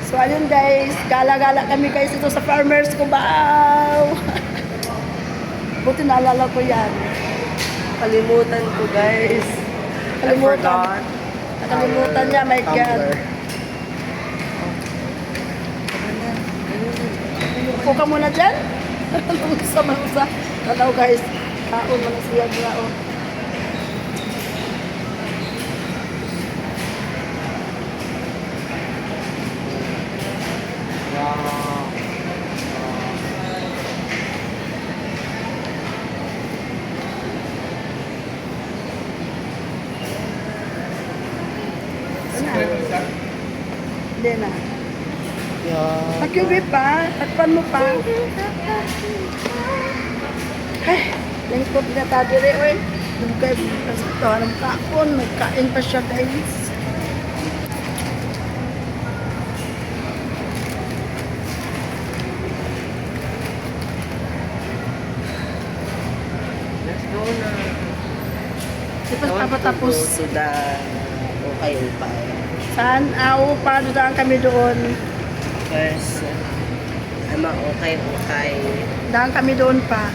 So ayun guys, gala-gala kami guys ito sa Farmers Cubao. Buti naalala ko yan. Kalimutan ko, guys. Kalimutan. Nakalimutan niya, my God. Upo ka muna dyan. Sa. Tanaw guys. Kaon mo na siya dyan. Oh. Hindi na. Pag-uwi pa, takpan mo pa. Ay, lingkod na tayo rin, oy. Nagkay, ito, anong kapon, nagkain pa siya, guys. Let's go na. Di pa tapos. To the ukay-ukay. Saan? Pa, dudaan kami doon. First, okay. Daan kami doon pa.